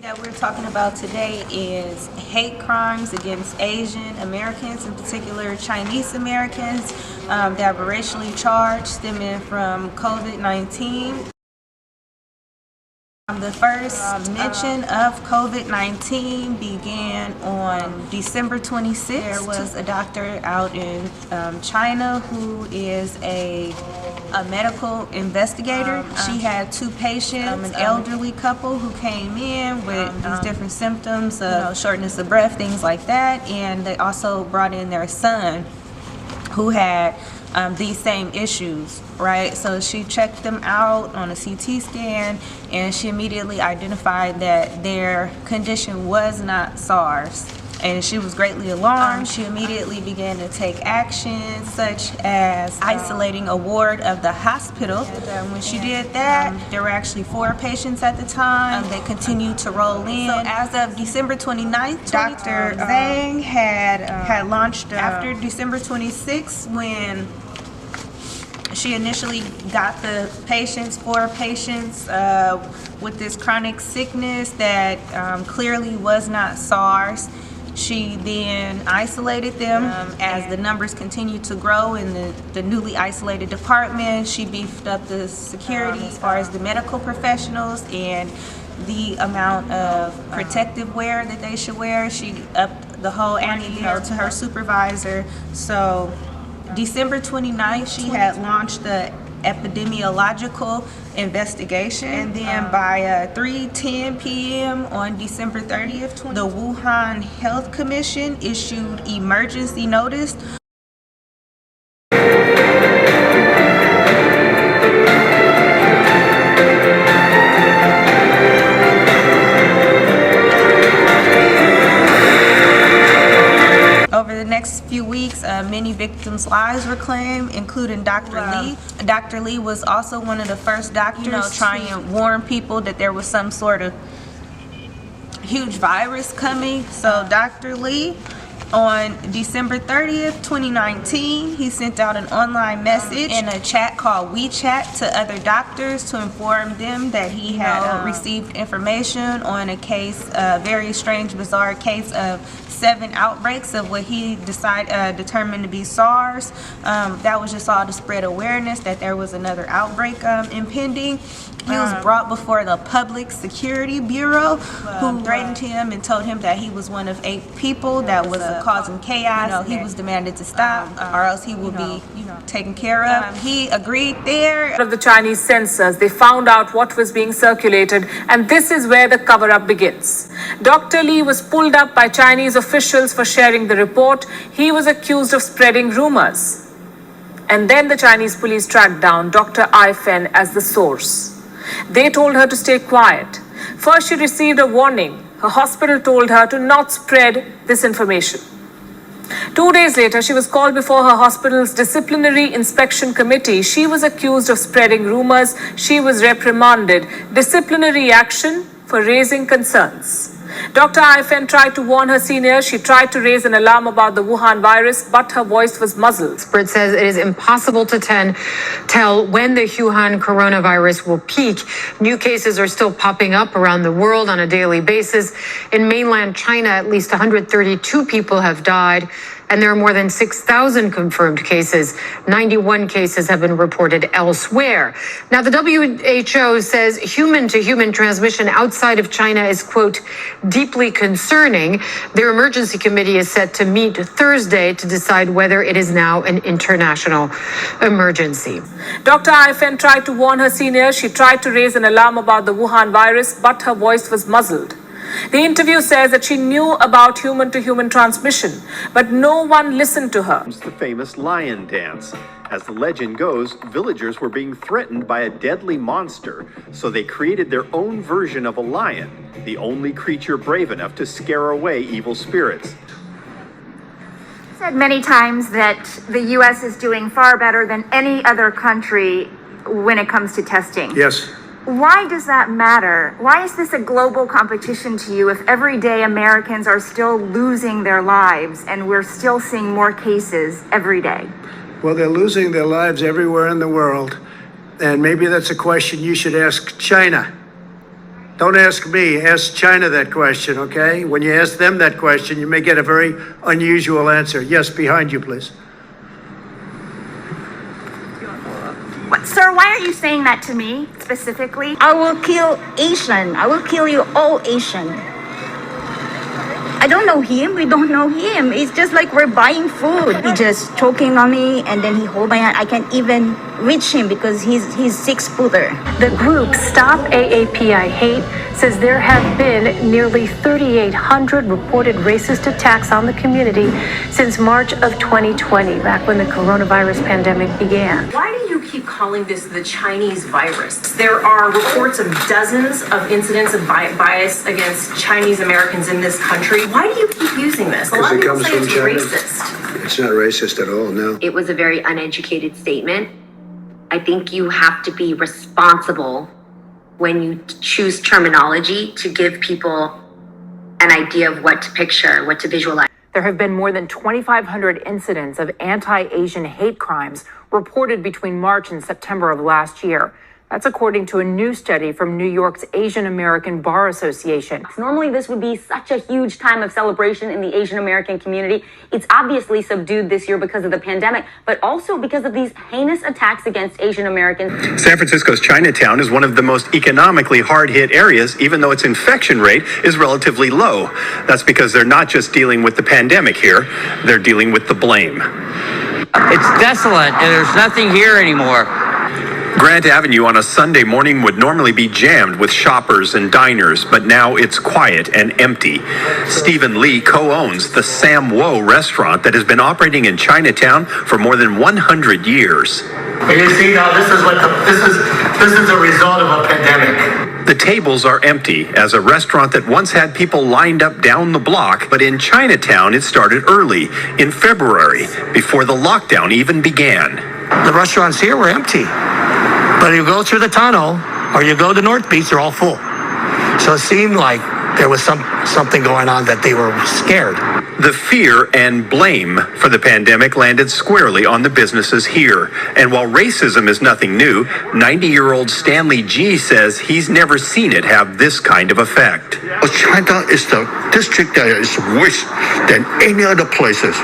That we're talking about today is hate crimes against Asian Americans, in particular Chinese Americans, that were racially charged stemming from COVID-19. The first mention of COVID-19 began on December 26th. There was a doctor out in China who is a medical investigator. She had two patients, an elderly couple who came in with these different symptoms of shortness of breath, things like that, and they also brought in their son who had these same issues, right? So she checked them out on a CT scan, and she immediately identified that their condition was not SARS. And she was greatly alarmed. She immediately began to take action, such as isolating a ward of the hospital. And when she did that, there were actually 4 patients at the time. They continued to roll in. So as of December 29th, Dr. Zhang had launched after December 26th, when she initially got the patients, 4 patients with this chronic sickness that clearly was not SARS. She then isolated them. As the numbers continued to grow in the newly isolated department, she beefed up the security as far as the medical professionals and the amount of protective wear that they should wear. She upped the whole ante, to her supervisor. So December 29th, she had launched the epidemiological investigation, and then by 3:10 p.m. on December 30th, the Wuhan Health Commission issued emergency notice. Over the next few weeks, many victims' lives were claimed, including Dr. Lee. Dr. Lee was also one of the first doctors trying to warn people that there was some sort of huge virus coming. So Dr. Lee, on December 30th, 2019, he sent out an online message in a chat called WeChat to other doctors to inform them that he had received information on a case, a very strange, bizarre case of 7 outbreaks of what he determined to be SARS. That was just all to spread awareness that there was another outbreak impending. He was brought before the Public Security Bureau, who threatened him and told him that he was one of 8 people that was causing chaos. He was demanded to stop, or else he will be taken care of. He agreed there. Of the Chinese censors, they found out what was being circulated, and this is where the cover-up begins. Dr. Lee was pulled up by Chinese officials for sharing the report. He was accused of spreading rumors. And then the Chinese police tracked down Dr. Ai Fen as the source. They told her to stay quiet. First, she received a warning. Her hospital told her to not spread this information. 2 days later, she was called before her hospital's disciplinary inspection committee. She was accused of spreading rumors. She was reprimanded. Disciplinary action for raising concerns. Dr. Ai Fen tried to warn her seniors. She tried to raise an alarm about the Wuhan virus, but her voice was muzzled. Expert says it is impossible to tell when the Wuhan coronavirus will peak. New cases are still popping up around the world on a daily basis. In mainland China, at least 132 people have died, and there are more than 6,000 confirmed cases. 91 cases have been reported elsewhere. Now, the WHO says human-to-human transmission outside of China is, quote, deeply concerning. Their emergency committee is set to meet Thursday to decide whether it is now an international emergency. Dr. Ai Fen tried to warn her seniors. She tried to raise an alarm about the Wuhan virus, but her voice was muzzled. The interview says that she knew about human-to-human transmission, but no one listened to her. The famous lion dance. As the legend goes, villagers were being threatened by a deadly monster, so they created their own version of a lion, the only creature brave enough to scare away evil spirits. Said many times that the U.S. is doing far better than any other country when it comes to testing. Yes. Why does that matter? Why is this a global competition to you if everyday Americans are still losing their lives and we're still seeing more cases every day? Well, they're losing their lives everywhere in the world. And maybe that's a question you should ask China. Don't ask me, ask China that question, okay? When you ask them that question, you may get a very unusual answer. Yes, behind you, please. Sir, why are you saying that to me specifically? I will kill Asian. I will kill you all Asian. I don't know him. We don't know him. It's just like we're buying food. He just choking on me and then he hold my hand. I can't even reach him because he's 6-footer. The group Stop AAPI Hate says there have been nearly 3,800 reported racist attacks on the community since March of 2020, back when the coronavirus pandemic began. Why do you keep calling this the Chinese virus? There are reports of dozens of incidents of bias against Chinese Americans in this country. Why do you keep using this? A lot of people say it's racist. It's not racist at all, no. It was a very uneducated statement. I think you have to be responsible when you choose terminology to give people an idea of what to picture, what to visualize. There have been more than 2,500 incidents of anti-Asian hate crimes reported between March and September of last year. That's according to a new study from New York's Asian American Bar Association. Normally, this would be such a huge time of celebration in the Asian American community. It's obviously subdued this year because of the pandemic, but also because of these heinous attacks against Asian Americans. San Francisco's Chinatown is one of the most economically hard-hit areas, even though its infection rate is relatively low. That's because they're not just dealing with the pandemic here, they're dealing with the blame. It's desolate and there's nothing here anymore. Grant Avenue on a Sunday morning would normally be jammed with shoppers and diners, but now it's quiet and empty. Stephen Lee co-owns the Sam Wo restaurant that has been operating in Chinatown for more than 100 years. And you see now, this is a result of a pandemic. The tables are empty as a restaurant that once had people lined up down the block, but in Chinatown it started early, in February, before the lockdown even began. The restaurants here were empty. But you go through the tunnel or you go to North Beach, they're all full. So it seemed like there was something going on that they were scared. The fear and blame for the pandemic landed squarely on the businesses here. And while racism is nothing new, 90-year-old Stanley G says he's never seen it have this kind of effect. China is the district that is worse than any other places.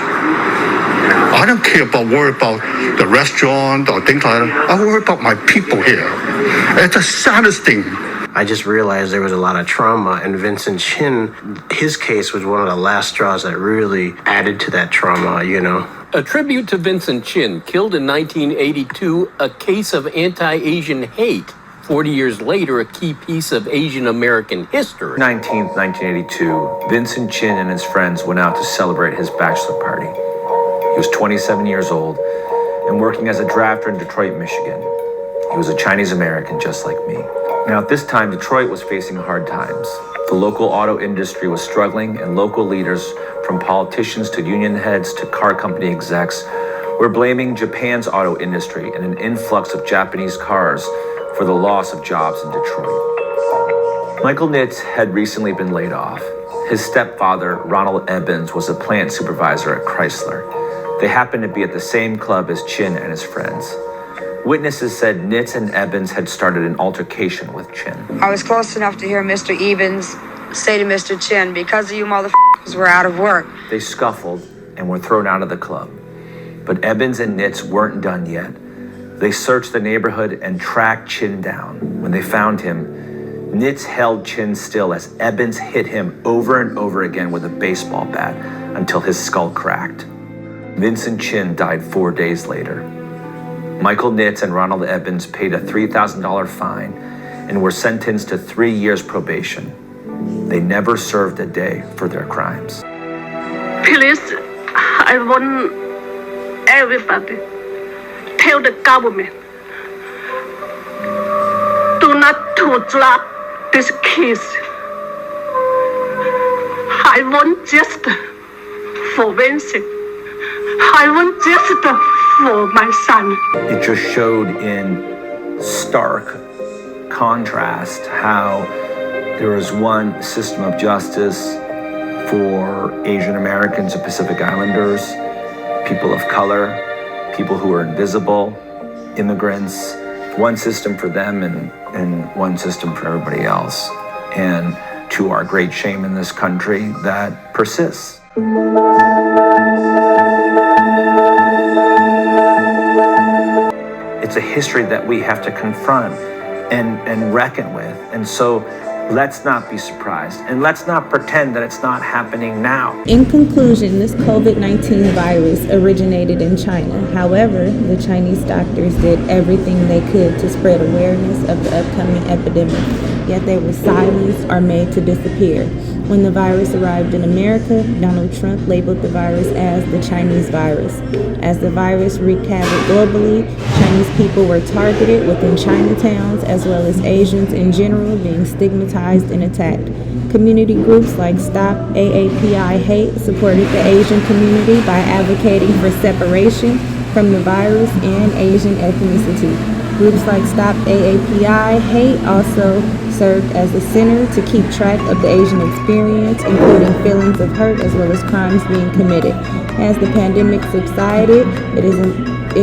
I don't care worry about the restaurant or things like that. I worry about my people here. It's the saddest thing. I just realized there was a lot of trauma, and Vincent Chin, his case was one of the last straws that really added to that trauma, you know. A tribute to Vincent Chin, killed in 1982, a case of anti-Asian hate. 40 years later, a key piece of Asian American history. 19th, 1982, Vincent Chin and his friends went out to celebrate his bachelor party. He was 27 years old and working as a drafter in Detroit, Michigan. He was a Chinese American just like me. Now, at this time, Detroit was facing hard times. The local auto industry was struggling, and local leaders, from politicians to union heads to car company execs, were blaming Japan's auto industry and an influx of Japanese cars for the loss of jobs in Detroit. Michael Nitz had recently been laid off. His stepfather, Ronald Evans, was a plant supervisor at Chrysler. They happened to be at the same club as Chin and his friends. Witnesses said Nitz and Evans had started an altercation with Chin. I was close enough to hear Mr. Evans say to Mr. Chin, because of you motherfuckers, we're out of work. They scuffled and were thrown out of the club. But Evans and Nitz weren't done yet. They searched the neighborhood and tracked Chin down. When they found him, Nitz held Chin still as Evans hit him over and over again with a baseball bat until his skull cracked. Vincent Chin died 4 days later. Michael Nitz and Ronald Evans paid a $3,000 fine and were sentenced to 3 years probation. They never served a day for their crimes. Please, I want everybody, tell the government, do not to drop this case. I want justice for Vincent. I want justice for my son. It just showed in stark contrast how there was one system of justice for Asian Americans and Pacific Islanders, people of color, people who are invisible, immigrants, one system for them and one system for everybody else. and to our great shame in this country, that persists. It's a history that we have to confront and reckon with. And so let's not be surprised, and let's not pretend that it's not happening now. In conclusion, this COVID-19 virus originated in China. However, the Chinese doctors did everything they could to spread awareness of the upcoming epidemic, yet they were silenced or made to disappear. When the virus arrived in America, Donald Trump labeled the virus as the Chinese virus. As the virus wreaked havoc globally, Chinese people were targeted within Chinatowns, as well as Asians in general being stigmatized and attacked. Community groups like Stop AAPI Hate supported the Asian community by advocating for separation from the virus and Asian ethnicity. Groups like Stop AAPI Hate also served as a center to keep track of the Asian experience, including feelings of hurt as well as crimes being committed. As the pandemic subsided, it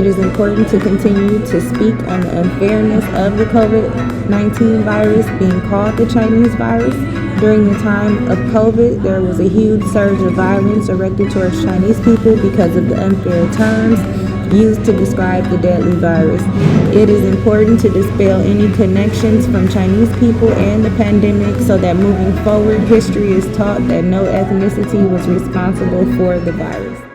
is important to continue to speak on the unfairness of the COVID-19 virus being called the Chinese virus. During the time of COVID, there was a huge surge of violence directed towards Chinese people because of the unfair terms used to describe the deadly virus. It is important to dispel any connections from Chinese people and the pandemic so that moving forward, history is taught that no ethnicity was responsible for the virus.